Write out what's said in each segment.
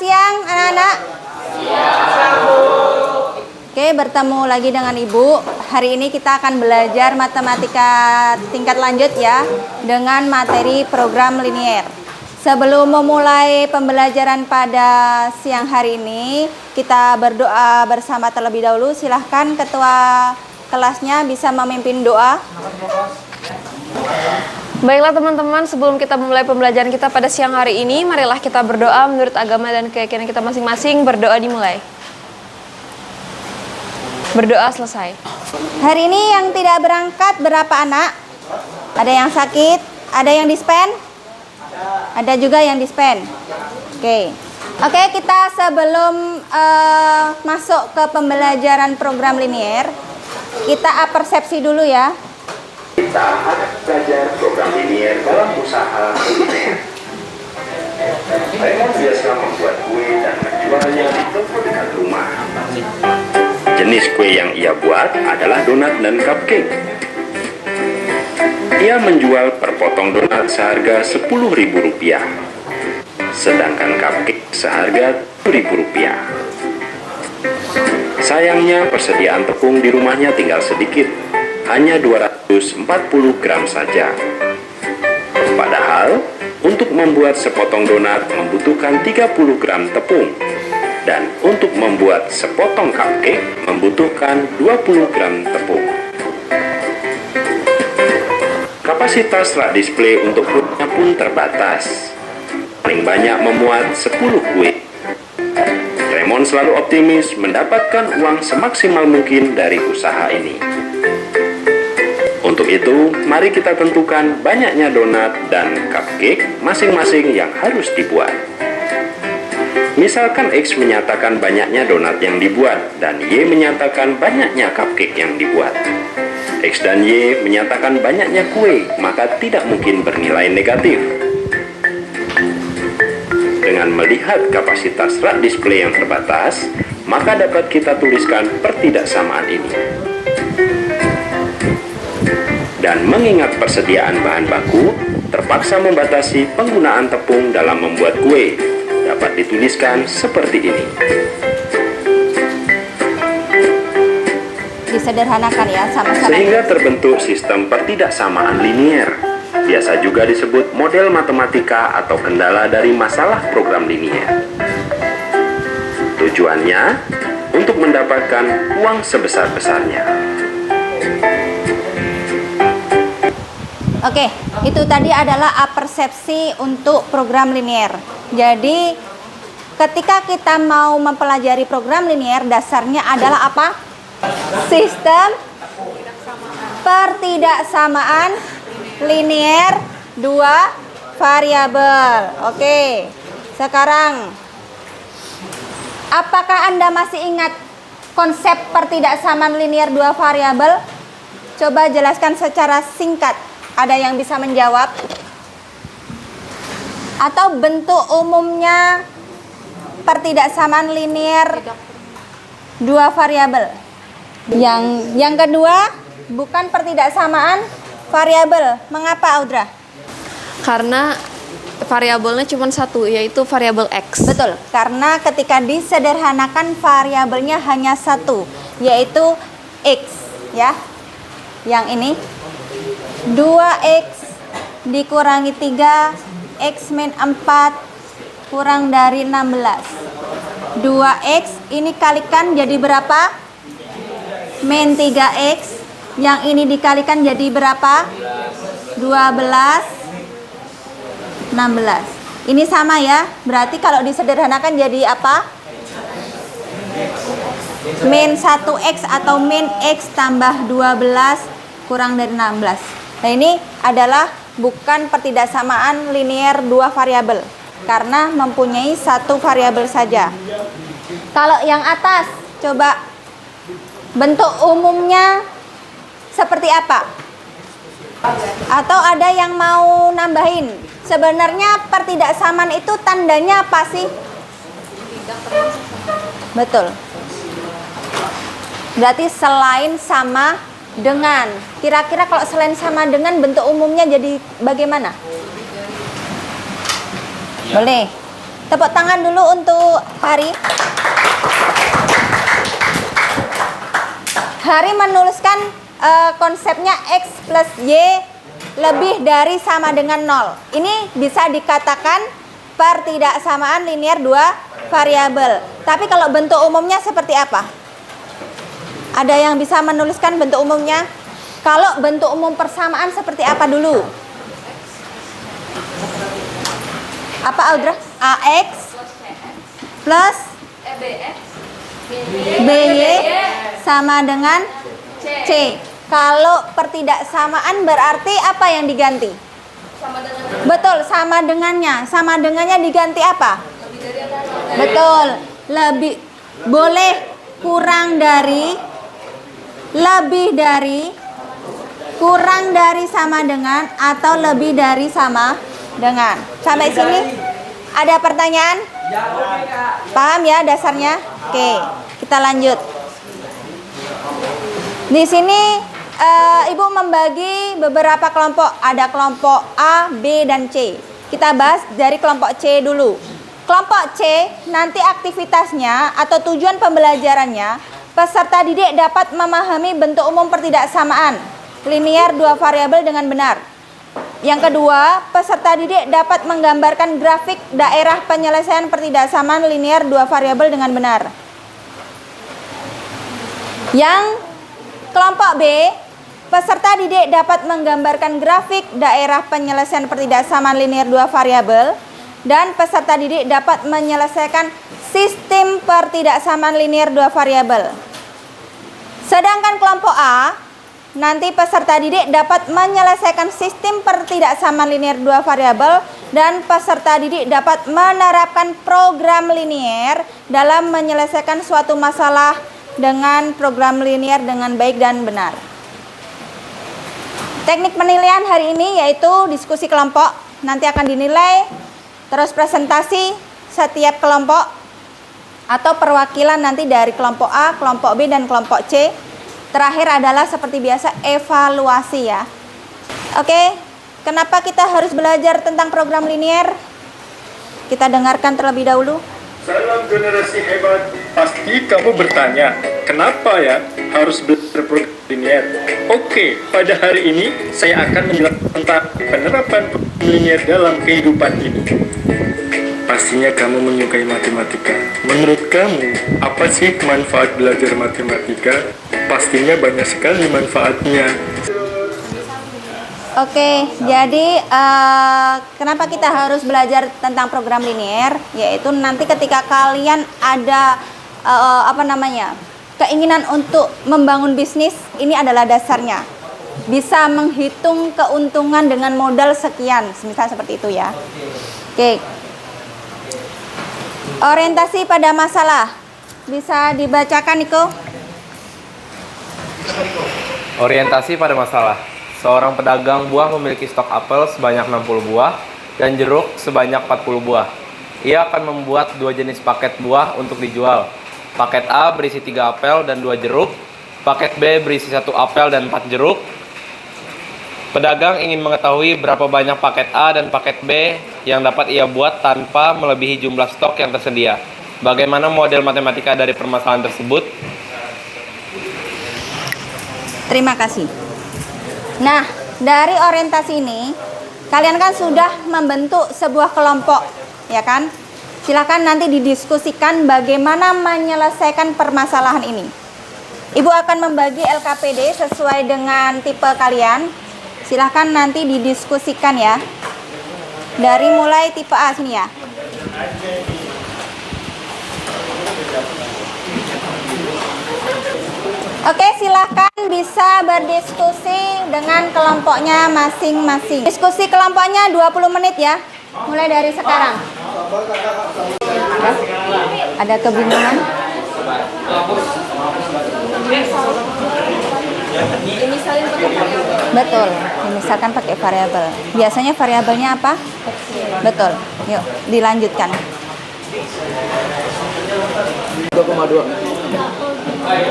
siang anak-anak. Oke, bertemu lagi dengan Ibu. Hari ini kita akan belajar matematika tingkat lanjut ya, dengan materi program linier. Sebelum memulai pembelajaran pada siang hari ini, kita berdoa bersama terlebih dahulu. Silahkan ketua kelasnya bisa memimpin doa. Baiklah teman-teman, sebelum kita memulai pembelajaran kita pada siang hari ini, marilah kita berdoa menurut agama dan keyakinan kita masing-masing. Berdoa dimulai. Berdoa selesai. Hari ini yang tidak berangkat berapa anak? Ada yang sakit? Ada yang dispen? Ada juga yang dispen. Oke, kita sebelum masuk ke pembelajaran program linier, kita persepsi dulu ya. Kita akan belajar program linier dalam usaha kuliner. Raymond biasa membuat kue dan menjualnya di toko dekat rumah. Jenis kue yang ia buat adalah donat dan cupcake. Ia menjual per potong donat seharga Rp10.000, sedangkan cupcake seharga Rp7.000. Sayangnya persediaan tepung di rumahnya tinggal sedikit, hanya 240 gram saja. Padahal, untuk membuat sepotong donat membutuhkan 30 gram tepung, dan untuk membuat sepotong cupcake membutuhkan 20 gram tepung. Kapasitas rak display untuk kuenya pun terbatas. Paling banyak memuat 10 kue. Raymond selalu optimis mendapatkan uang semaksimal mungkin dari usaha ini. Untuk itu, mari kita tentukan banyaknya donat dan cupcake masing-masing yang harus dibuat. Misalkan X menyatakan banyaknya donat yang dibuat dan Y menyatakan banyaknya cupcake yang dibuat. X dan Y menyatakan banyaknya kue, maka tidak mungkin bernilai negatif. Dengan melihat kapasitas rak display yang terbatas, maka dapat kita tuliskan pertidaksamaan ini. Dan mengingat persediaan bahan baku, terpaksa membatasi penggunaan tepung dalam membuat kue. Dapat dituliskan seperti ini. Disederhanakan ya, sama-sama. Sehingga terbentuk sistem pertidaksamaan linier. Biasa juga disebut model matematika atau kendala dari masalah program linier. Tujuannya untuk mendapatkan uang sebesar-besarnya. Oke, itu tadi adalah persepsi untuk program linier. Jadi, ketika kita mau mempelajari program linier, dasarnya adalah apa? Sistem pertidaksamaan linier dua variabel. Oke, sekarang apakah Anda masih ingat konsep pertidaksamaan linier dua variabel? Coba jelaskan secara singkat. Ada yang bisa menjawab? Atau bentuk umumnya pertidaksamaan linier dua variabel? Yang kedua, bukan pertidaksamaan variabel. Mengapa, Audra? Karena variabelnya cuma satu, yaitu variabel X. Betul, karena ketika disederhanakan variabelnya hanya satu, yaitu X ya. Yang ini 2X dikurangi 3, X min 4 kurang dari 16. 2X ini kalikan jadi berapa? Min 3X. Yang ini dikalikan jadi berapa? 12, 16. Ini sama ya. Berarti kalau disederhanakan jadi apa? Min 1X atau min X tambah 12 kurang dari 16. Nah, ini adalah bukan pertidaksamaan linier dua variabel karena mempunyai satu variabel saja. Kalau yang atas, coba bentuk umumnya seperti apa? Atau ada yang mau nambahin? Sebenarnya pertidaksamaan itu tandanya apa sih? Betul. Berarti selain sama dengan. Kira-kira kalau selain sama dengan bentuk umumnya jadi bagaimana? Boleh. Tepuk tangan dulu untuk Hari. Hari menuliskan konsepnya X plus Y lebih dari sama dengan 0. Ini bisa dikatakan pertidaksamaan linear dua variabel. Tapi kalau bentuk umumnya seperti apa? Ada yang bisa menuliskan bentuk umumnya? Kalau bentuk umum persamaan seperti apa dulu? Apa Audra? AX plus BY sama dengan C. Kalau pertidaksamaan berarti apa yang diganti? Betul, sama dengannya. Sama dengannya diganti apa? Betul. Lebih boleh kurang dari, lebih dari, kurang dari sama dengan, atau lebih dari sama dengan. Sampai sini ada pertanyaan? Paham ya dasarnya? Oke, kita lanjut. Di sini Ibu membagi beberapa kelompok. Ada kelompok A, B, dan C. Kita bahas dari kelompok C dulu. Kelompok C nanti aktivitasnya atau tujuan pembelajarannya, peserta didik dapat memahami bentuk umum pertidaksamaan linear dua variabel dengan benar. Yang kedua, peserta didik dapat menggambarkan grafik daerah penyelesaian pertidaksamaan linear dua variabel dengan benar. Yang kelompok B, peserta didik dapat menggambarkan grafik daerah penyelesaian pertidaksamaan linear dua variabel, dan peserta didik dapat menyelesaikan sistem pertidaksamaan linear dua variabel. Sedangkan kelompok A, nanti peserta didik dapat menyelesaikan sistem pertidaksamaan linear dua variabel, dan peserta didik dapat menerapkan program linear dalam menyelesaikan suatu masalah dengan program linear dengan baik dan benar. Teknik penilaian hari ini yaitu diskusi kelompok. Nanti akan dinilai, terus presentasi setiap kelompok atau perwakilan nanti dari kelompok A, kelompok B, dan kelompok C. Terakhir adalah seperti biasa evaluasi ya. Oke, kenapa kita harus belajar tentang program linear? Kita dengarkan terlebih dahulu. Salam generasi hebat. Pasti kamu bertanya, kenapa ya harus belajar program linear? Oke, pada hari ini saya akan menjelaskan tentang penerapan program linear dalam kehidupan ini. Pastinya kamu menyukai matematika. Menurut kamu, apa sih manfaat belajar matematika? Pastinya banyak sekali manfaatnya. Oke, jadi kenapa kita harus belajar tentang program linear? Yaitu nanti ketika kalian ada keinginan untuk membangun bisnis, ini adalah dasarnya. Bisa menghitung keuntungan dengan modal sekian, misalnya seperti itu ya. Oke. Orientasi pada masalah. Bisa dibacakan, Niko? Orientasi pada masalah. Seorang pedagang buah memiliki stok apel sebanyak 60 buah dan jeruk sebanyak 40 buah. Ia akan membuat dua jenis paket buah untuk dijual. Paket A berisi 3 apel dan 2 jeruk. Paket B berisi 1 apel dan 4 jeruk. Pedagang ingin mengetahui berapa banyak paket A dan paket B yang dapat ia buat tanpa melebihi jumlah stok yang tersedia. Bagaimana model matematika dari permasalahan tersebut? Terima kasih. Nah, dari orientasi ini, kalian kan sudah membentuk sebuah kelompok, ya kan? Silakan nanti didiskusikan bagaimana menyelesaikan permasalahan ini. Ibu akan membagi LKPD sesuai dengan tipe kalian. Silakan nanti didiskusikan ya. Dari mulai tipe A sini ya. Oke, silahkan bisa berdiskusi dengan kelompoknya masing-masing. Diskusi kelompoknya 20 menit ya. Mulai dari sekarang. Ya, ada kebingungan? Betul, dimisalkan pakai variabel. Biasanya variabelnya apa? Betul. Yuk, dilanjutkan. 2,2.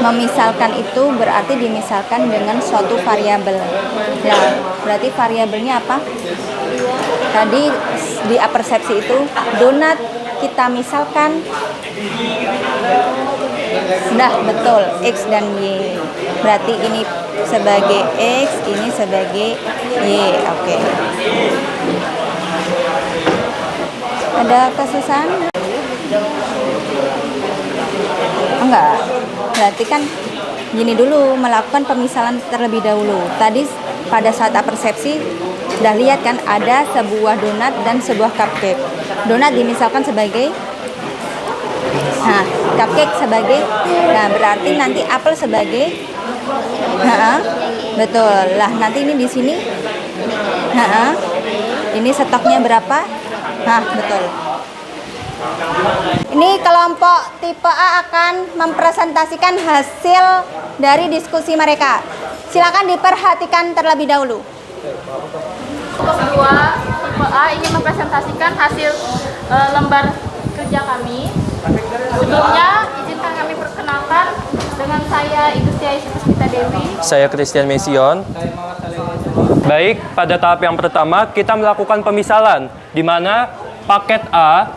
Memisalkan itu berarti dimisalkan dengan suatu variabel. Ya, berarti variabelnya apa? Tadi di apersepsi itu donat kita misalkan. Sudah betul, X dan Y. Berarti ini sebagai X, ini sebagai Y. Oke. Ada kesusahan? Enggak. Berarti kan gini dulu, melakukan pemisalan terlebih dahulu. Tadi pada saat persepsi sudah lihat kan ada sebuah donat dan sebuah cupcake. Donat dimisalkan sebagai, nah, cupcake sebagai, nah berarti nanti apel sebagai, nah, betul lah. Nanti ini di sini, nah, ini stoknya berapa? Nah, betul. Ini kelompok tipe A akan mempresentasikan hasil dari diskusi mereka. Silakan diperhatikan terlebih dahulu. Kelompok 2 tipe A ingin mempresentasikan hasil lembar kerja kami. Sebelumnya izinkan kami perkenalkan dengan saya Ibu Tia Puspita Dewi. Saya Christian Mesion. Baik, pada tahap yang pertama kita melakukan pemisalan di mana paket A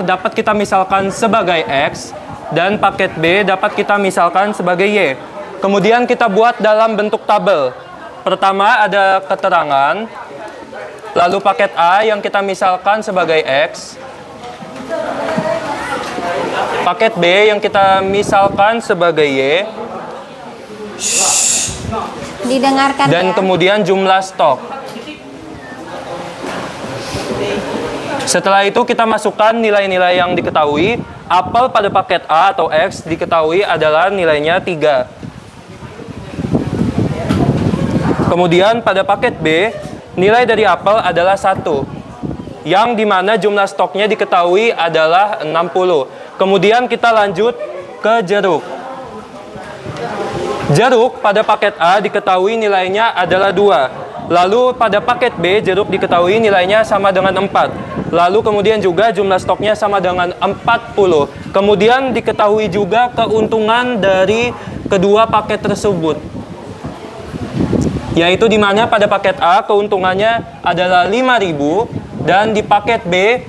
dapat kita misalkan sebagai X dan paket B dapat kita misalkan sebagai Y. Kemudian kita buat dalam bentuk tabel. Pertama ada keterangan, lalu paket A yang kita misalkan sebagai X, paket B yang kita misalkan sebagai Y, Didengarkan dan ya. kemudian jumlah stok. Setelah itu kita masukkan nilai-nilai yang diketahui. Apel pada paket A atau X diketahui adalah nilainya 3. Kemudian pada paket B, nilai dari apel adalah 1. Yang dimana jumlah stoknya diketahui adalah 60. Kemudian kita lanjut ke jeruk. Jeruk pada paket A diketahui nilainya adalah 2. Lalu pada paket B, jeruk diketahui nilainya sama dengan 4. Lalu kemudian juga jumlah stoknya sama dengan 40. Kemudian diketahui juga keuntungan dari kedua paket tersebut. Yaitu di mana pada paket A keuntungannya adalah 5.000 dan di paket B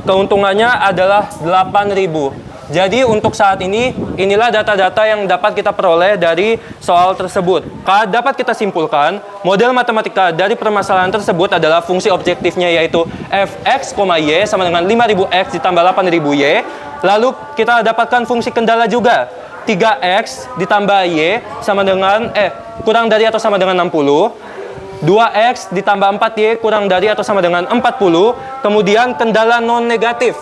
keuntungannya adalah 8.000. Jadi untuk saat ini, inilah data-data yang dapat kita peroleh dari soal tersebut. Dapat kita simpulkan, model matematika dari permasalahan tersebut adalah fungsi objektifnya yaitu fx, y sama dengan 5.000x ditambah 8.000y. Lalu kita dapatkan fungsi kendala juga, 3x ditambah y sama dengan, kurang dari atau sama dengan 60. 2x ditambah 4y kurang dari atau sama dengan 40. Kemudian kendala non-negatif.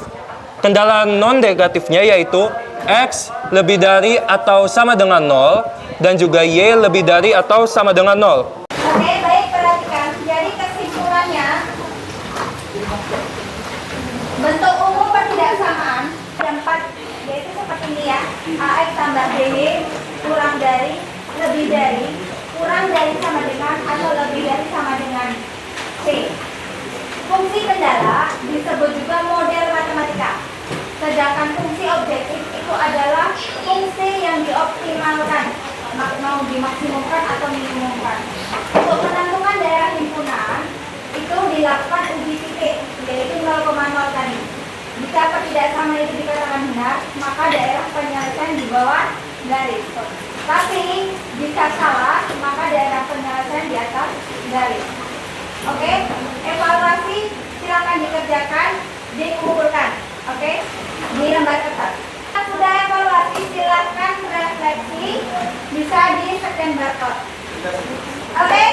Kendala non-negatifnya yaitu X lebih dari atau sama dengan 0 dan juga Y lebih dari atau sama dengan 0. Oke, baik, perhatikan. Jadi kesimpulannya, bentuk umum pertidaksamaan ada 4, yaitu seperti ini ya. AX tambah BY kurang dari, lebih dari, kurang dari sama dengan, atau lebih dari sama dengan C. Fungsi kendala disebut juga model matematika. Sedangkan fungsi objektif itu adalah fungsi yang dioptimalkan, mau dimaksimumkan atau minimumkan. Untuk menentukan daerah himpunan itu dilakukan uji titik, yaitu 0,0 tadi. Jika pertidaksamaan itu dikatakan benar, maka daerah penyelesaian di bawah garis. Tapi jika salah, maka daerah penyelesaian di atas garis. Oke, evaluasi silakan dikerjakan, dikumpulkan. Oke, di lembar kertas. Sudah evaluasi, silakan refleksi, bisa di scan barcode. Oke,